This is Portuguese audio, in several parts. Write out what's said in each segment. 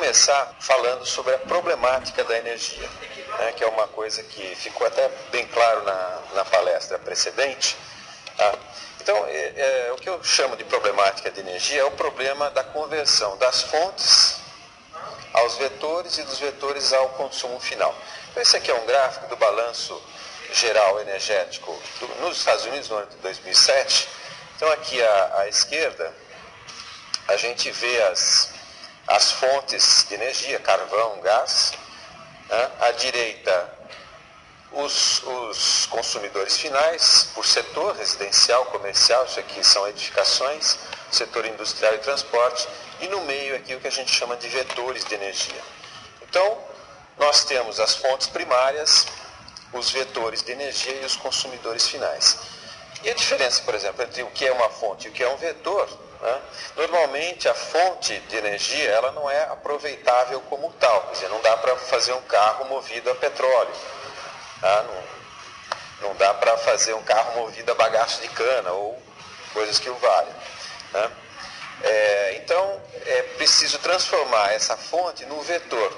começar falando sobre a problemática da energia, né, que é uma coisa que ficou até bem claro na palestra precedente. Tá? Então, o que eu chamo de problemática de energia é o problema da conversão das fontes aos vetores e dos vetores ao consumo final. Então, esse aqui é um gráfico do balanço geral energético nos Estados Unidos no ano de 2007. Então, aqui à esquerda, a gente vê as fontes de energia, carvão, gás. Né? À direita, os consumidores finais, por setor, residencial, comercial, isso aqui são edificações, setor industrial e transporte, e no meio aqui o que a gente chama de vetores de energia. Então, nós temos as fontes primárias, os vetores de energia e os consumidores finais. E a diferença, por exemplo, entre o que é uma fonte e o que é um vetor, né? Normalmente a fonte de energia ela não é aproveitável como tal, quer dizer, não dá para fazer um carro movido a petróleo, tá? Não dá para fazer um carro movido a bagaço de cana ou coisas que o valham, né? Então, é preciso transformar essa fonte no vetor,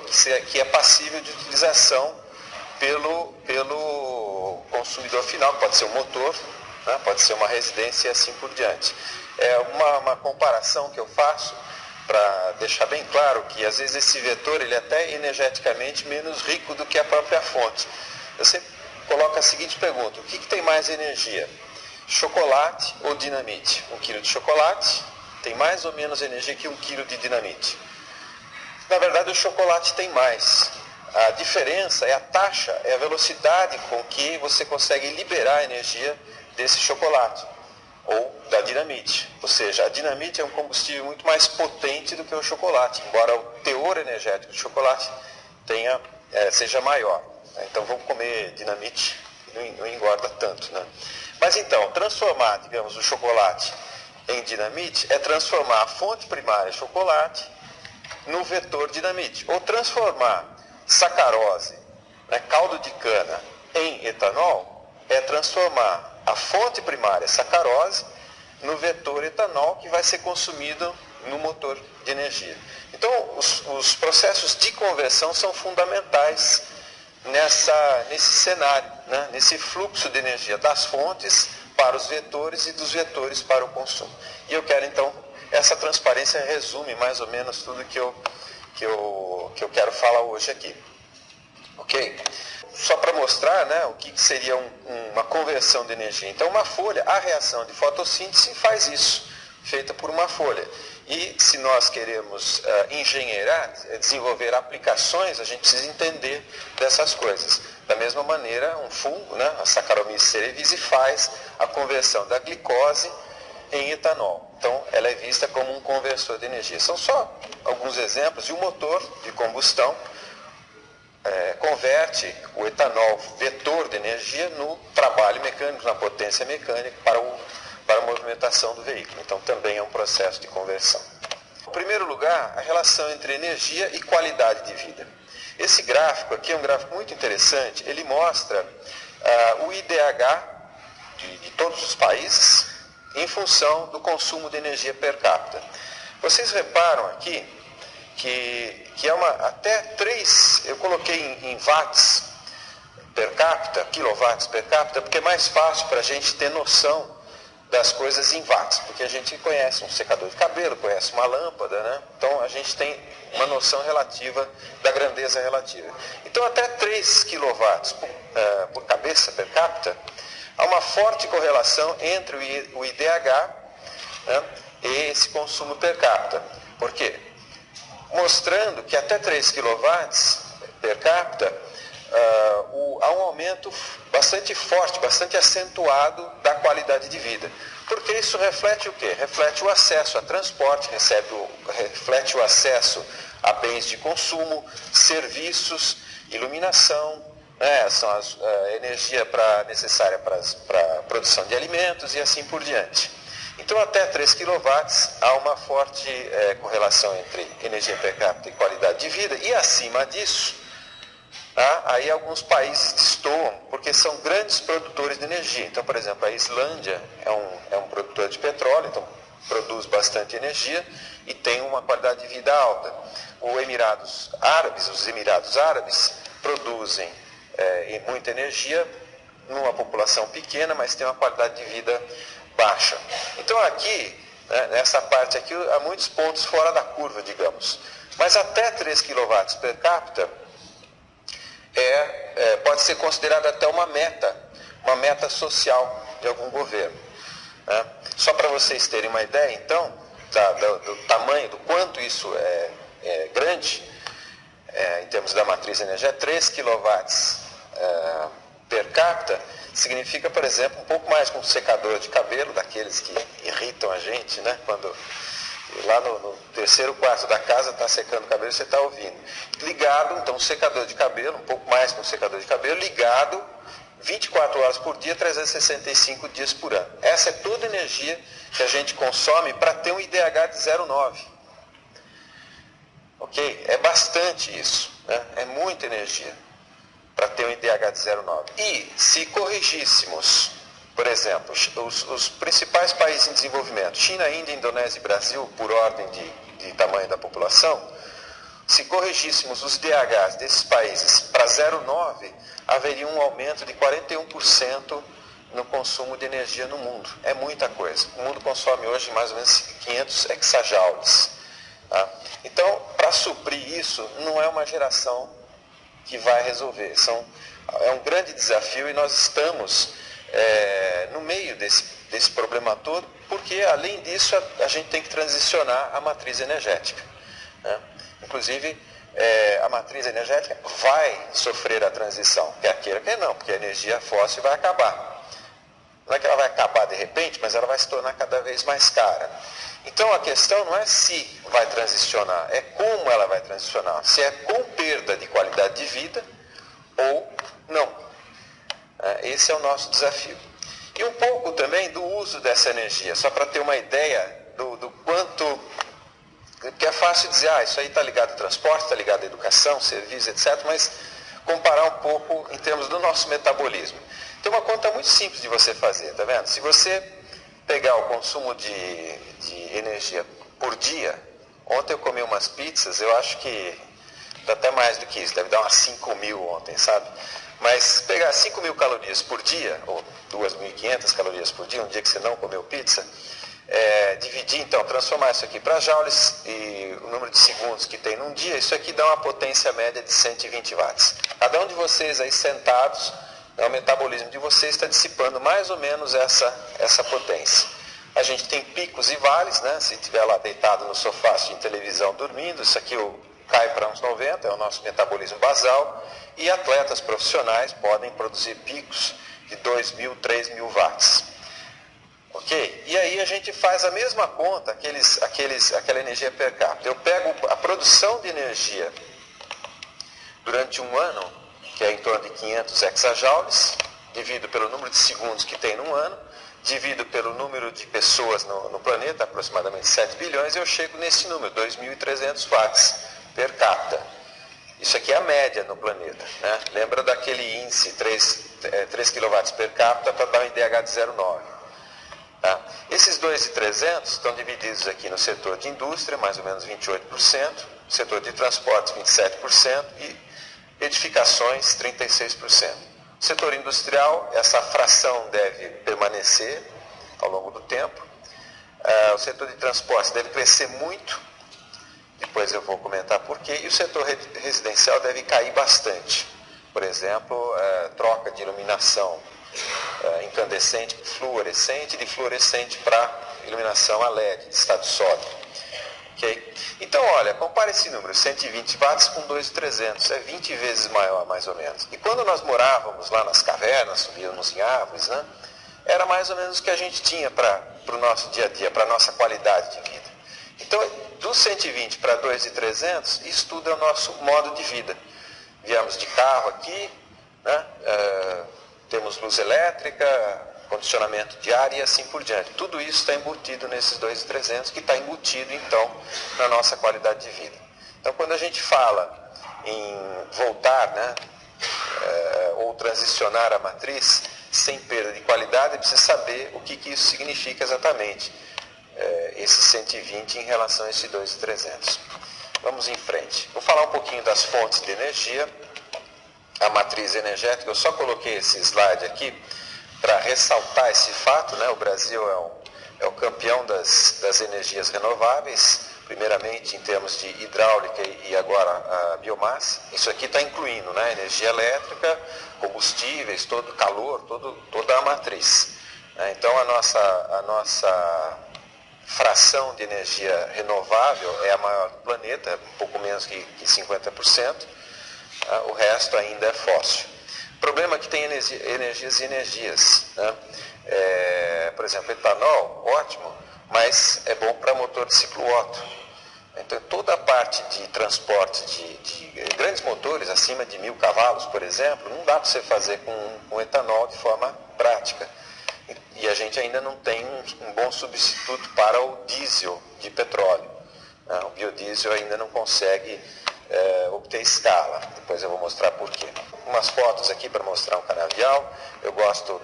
que é passível de utilização pelo consumidor final, pode ser um motor, né? Pode ser uma residência e assim por diante. É uma comparação que eu faço para deixar bem claro que às vezes esse vetor ele é até energeticamente menos rico do que a própria fonte. Eu sempre coloco a seguinte pergunta: o que tem mais energia? Chocolate ou dinamite? 1 quilo de chocolate tem mais ou menos energia que 1 quilo de dinamite? Na verdade, o chocolate tem mais. A diferença é a taxa, é a velocidade com que você consegue liberar a energia desse chocolate ou da dinamite. Ou seja, a dinamite é um combustível muito mais potente do que o chocolate, embora o teor energético do chocolate seja maior. Então vamos comer dinamite, não engorda tanto, né? Mas então, transformar, digamos, o chocolate em dinamite é transformar a fonte primária chocolate no vetor dinamite. Ou transformar sacarose, né, caldo de cana, em etanol é transformar a fonte primária sacarose no vetor etanol que vai ser consumido no motor de energia. Então, os processos de conversão são fundamentais nesse cenário, né? Nesse fluxo de energia das fontes para os vetores e dos vetores para o consumo. E eu quero, então, essa transparência resume mais ou menos tudo que eu quero falar hoje aqui. Ok? Só para mostrar, né, o que seria uma conversão de energia. Então, uma folha, a reação de fotossíntese faz isso, feita por uma folha. E se nós queremos engenheirar, desenvolver aplicações, a gente precisa entender dessas coisas. Da mesma maneira, um fungo, né, a Saccharomyces cerevisiae, faz a conversão da glicose em etanol. Então, ela é vista como um conversor de energia. São só alguns exemplos de um motor de combustão converte o etanol, vetor de energia, no trabalho mecânico, na potência mecânica para a movimentação do veículo. Então, também é um processo de conversão. Em primeiro lugar, a relação entre energia e qualidade de vida. Esse gráfico aqui é um gráfico muito interessante. Ele mostra o IDH de todos os países em função do consumo de energia per capita. Vocês reparam aqui que é até 3, eu coloquei em watts per capita, quilowatts per capita, porque é mais fácil para a gente ter noção das coisas em watts, porque a gente conhece um secador de cabelo, conhece uma lâmpada, né? Então a gente tem uma noção relativa da grandeza relativa. Então até 3 quilowatts por cabeça per capita, há uma forte correlação entre o IDH, né, e esse consumo per capita. Por quê? Mostrando que até 3 kW per capita há um aumento bastante forte, bastante acentuado da qualidade de vida. Porque isso reflete o quê? Reflete o acesso a transporte, reflete o acesso a bens de consumo, serviços, iluminação, né, são a energia necessária para a produção de alimentos e assim por diante. Então, até 3 kW há uma forte correlação entre energia per capita e qualidade de vida, e acima disso, aí alguns países destoam, porque são grandes produtores de energia. Então, por exemplo, a Islândia é um produtor de petróleo, então produz bastante energia, e tem uma qualidade de vida alta. Os Emirados Árabes produzem muita energia numa população pequena, mas tem uma qualidade de vida baixa. Então aqui, nessa parte aqui, há muitos pontos fora da curva, digamos. Mas até 3 kW per capita pode ser considerada até uma meta social de algum governo. Né? Só para vocês terem uma ideia, então, do tamanho, do quanto isso é grande, em termos da matriz energética, 3 kW per capita significa, por exemplo, um pouco mais que um secador de cabelo, daqueles que irritam a gente, né? Quando lá no terceiro quarto da casa está secando o cabelo, você está ouvindo. Ligado, então, um secador de cabelo, um pouco mais que um secador de cabelo, ligado 24 horas por dia, 365 dias por ano. Essa é toda a energia que a gente consome para ter um IDH de 0,9. Ok? É bastante isso, né? É muita energia para ter um IDH de 0,9. E se corrigíssemos, por exemplo, os principais países em desenvolvimento, China, Índia, Indonésia e Brasil, por ordem de tamanho da população, se corrigíssemos os DHs desses países para 0,9, haveria um aumento de 41% no consumo de energia no mundo. É muita coisa. O mundo consome hoje mais ou menos 500 hexajoules. Tá? Então, para suprir isso, não é uma geração que vai resolver. É um grande desafio e nós estamos no meio desse problema todo, porque, além disso, a gente tem que transicionar a matriz energética. Né? Inclusive, a matriz energética vai sofrer a transição, quer queira, quer não, porque a energia fóssil vai acabar. Não é que ela vai acabar de repente, mas ela vai se tornar cada vez mais cara. Então a questão não é se vai transicionar, é como ela vai transicionar. Se é com perda de qualidade de vida ou não. Esse é o nosso desafio. E um pouco também do uso dessa energia, só para ter uma ideia do quanto... Porque é fácil dizer, isso aí está ligado ao transporte, está ligado à educação, serviços, etc., mas comparar um pouco em termos do nosso metabolismo. Tem uma conta muito simples de você fazer, tá vendo? Se você pegar o consumo de energia por dia, ontem eu comi umas pizzas, eu acho que dá até mais do que isso, deve dar umas 5.000 ontem, sabe? Mas pegar 5.000 calorias por dia, ou 2.500 calorias por dia, um dia que você não comeu pizza, dividir, então, transformar isso aqui para joules e o número de segundos que tem num dia, isso aqui dá uma potência média de 120 watts. Cada um de vocês aí sentados, o metabolismo de vocês está dissipando mais ou menos essa potência. A gente tem picos e vales, né? Se estiver lá deitado no sofá assistindo televisão dormindo, isso aqui cai para uns 90, é o nosso metabolismo basal, e atletas profissionais podem produzir picos de 2.000, 3.000 watts. Ok? E aí a gente faz a mesma conta, aquela energia per capita. Eu pego a produção de energia durante um ano, que é em torno de 500 hexajoules, divido pelo número de segundos que tem num ano, divido pelo número de pessoas no planeta, aproximadamente 7 bilhões, e eu chego nesse número, 2.300 watts per capita. Isso aqui é a média no planeta. Né? Lembra daquele índice, 3 kW per capita, para dar um IDH de 0,9. Tá? Esses 2.300 estão divididos aqui no setor de indústria, mais ou menos 28%, setor de transportes, 27%, e edificações, 36%. O setor industrial, essa fração deve permanecer ao longo do tempo. O setor de transportes deve crescer muito, depois eu vou comentar por quê, e o setor residencial deve cair bastante. Por exemplo, troca de iluminação incandescente para fluorescente, de fluorescente para iluminação a LED, de estado sólido. Okay? Então, olha, compare esse número, 120 watts com 2.300, é 20 vezes maior, mais ou menos. E quando nós morávamos lá nas cavernas, subíamos em árvores, né, era mais ou menos o que a gente tinha para o nosso dia a dia, para a nossa qualidade de vida. Então, dos 120 para 2.300, isso tudo é o nosso modo de vida. Viemos de carro aqui, né, temos luz elétrica, condicionamento de ar e assim por diante. Tudo isso está embutido nesses 2.300, que está embutido, então, na nossa qualidade de vida. Então, quando a gente fala em voltar, né, ou transicionar a matriz sem perda de qualidade, é preciso saber o que isso significa exatamente. esse 120 em relação a esse 2.300. Vamos em frente. Vou falar um pouquinho das fontes de energia, a matriz energética. Eu só coloquei esse slide aqui para ressaltar esse fato, né? O Brasil é o campeão das energias renováveis, primeiramente em termos de hidráulica e agora a biomassa. Isso aqui está incluindo, né? Energia elétrica, combustíveis, todo calor, toda a matriz. Então a nossa fração de energia renovável é a maior do planeta, um pouco menos que 50%. O resto ainda é fóssil. O problema é que tem energias e energias, né? Por exemplo, etanol, ótimo, mas é bom para motor de ciclo Otto. Então, toda a parte de transporte de grandes motores, acima de 1.000 cavalos, por exemplo, não dá para você fazer com etanol de forma prática. E a gente ainda não tem um bom substituto para o diesel de petróleo. O biodiesel ainda não consegue obter escala. Depois eu vou mostrar por quê. Umas fotos aqui para mostrar um canavial. Eu gosto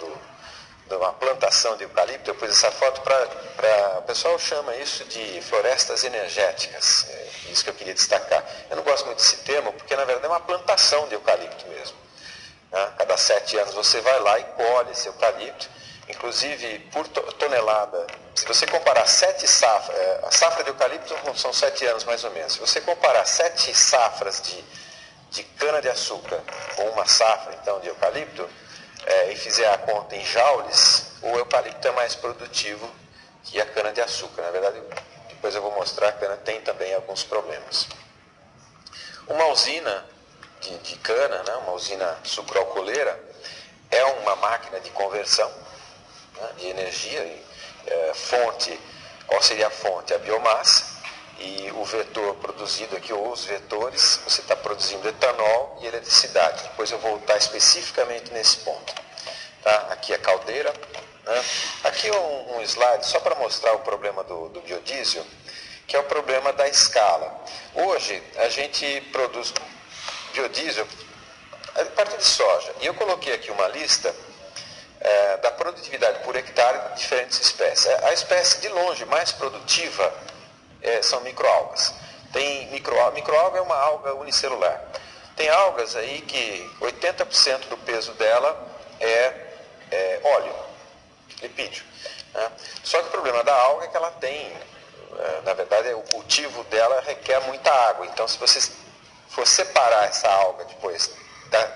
de uma plantação de eucalipto. Eu pus essa foto o pessoal chama isso de florestas energéticas. É isso que eu queria destacar. Eu não gosto muito desse termo porque na verdade é uma plantação de eucalipto mesmo. Cada 7 anos você vai lá e colhe esse eucalipto. Inclusive, por tonelada, se você comparar 7 safras, a safra de eucalipto são 7 anos mais ou menos. Se você comparar 7 safras de cana-de-açúcar com uma safra então de eucalipto, e fizer a conta em joules, o eucalipto é mais produtivo que a cana-de-açúcar. Na verdade, depois eu vou mostrar que a cana tem também alguns problemas. Uma usina de cana, né, uma usina sucroalcooleira, é uma máquina de conversão, né, de energia. Qual seria a fonte? A biomassa. E o vetor produzido aqui, ou os vetores, você está produzindo etanol e eletricidade. Depois eu vou voltar especificamente nesse ponto. Tá? Aqui a caldeira. Né? Aqui um slide só para mostrar o problema do biodiesel, que é o problema da escala. Hoje a gente produz biodiesel a partir de soja. E eu coloquei aqui uma lista da produtividade por hectare de diferentes espécies. A espécie de longe mais produtiva são microalgas. Microalga é uma alga unicelular. Tem algas aí que 80% do peso dela é óleo, lipídio. Né? Só que o problema da alga é que ela tem, na verdade, o cultivo dela requer muita água. Então, se você for separar essa alga depois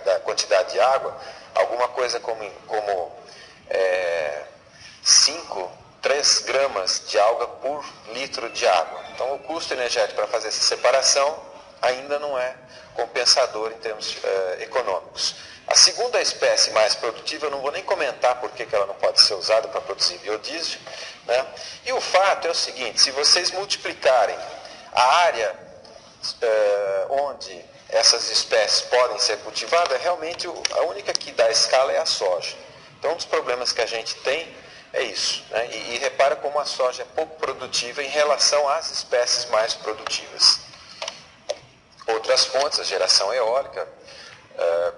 da quantidade de água, alguma coisa como 3 gramas de alga por litro de água. Então, o custo energético para fazer essa separação ainda não é compensador em termos econômicos. A segunda espécie mais produtiva, eu não vou nem comentar por que ela não pode ser usada para produzir biodiesel, né? E o fato é o seguinte: se vocês multiplicarem a área onde essas espécies podem ser cultivadas, realmente a única que dá escala é a soja. Então, um dos problemas que a gente tem é isso, né? E repara como a soja é pouco produtiva em relação às espécies mais produtivas. Outras fontes, a geração eólica,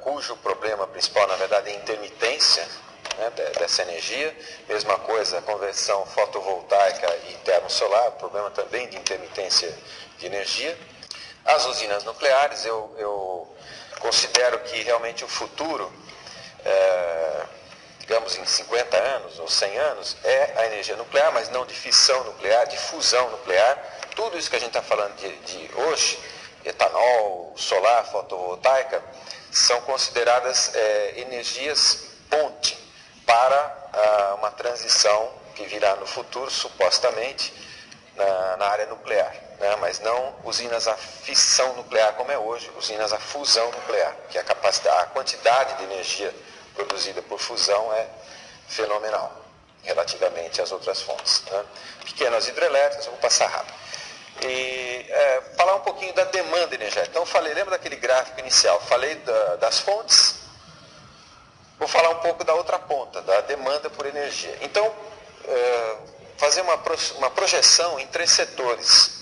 cujo problema principal, na verdade, é a intermitência, né, dessa energia. Mesma coisa, a conversão fotovoltaica e termosolar, problema também de intermitência de energia. As usinas nucleares, eu considero que realmente o futuro, digamos em 50 anos ou 100 anos, é a energia nuclear, mas não de fissão nuclear, de fusão nuclear. Tudo isso que a gente está falando de hoje, etanol, solar, fotovoltaica, são consideradas energias ponte para uma transição que virá no futuro, supostamente, na área nuclear, né? Mas não usinas a fissão nuclear como é hoje, usinas a fusão nuclear, que a quantidade de energia produzida por fusão é fenomenal, relativamente às outras fontes, né? Pequenas hidrelétricas, eu vou passar rápido. E falar um pouquinho da demanda energética. Então, lembra daquele gráfico inicial? Falei das fontes, vou falar um pouco da outra ponta, da demanda por energia. Então, fazer uma projeção em 3 setores.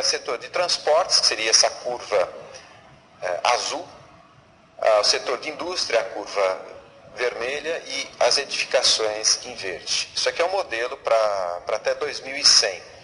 Setor de transportes, que seria essa curva azul. O setor de indústria, a curva vermelha e as edificações em verde. Isso aqui é um modelo para até 2100.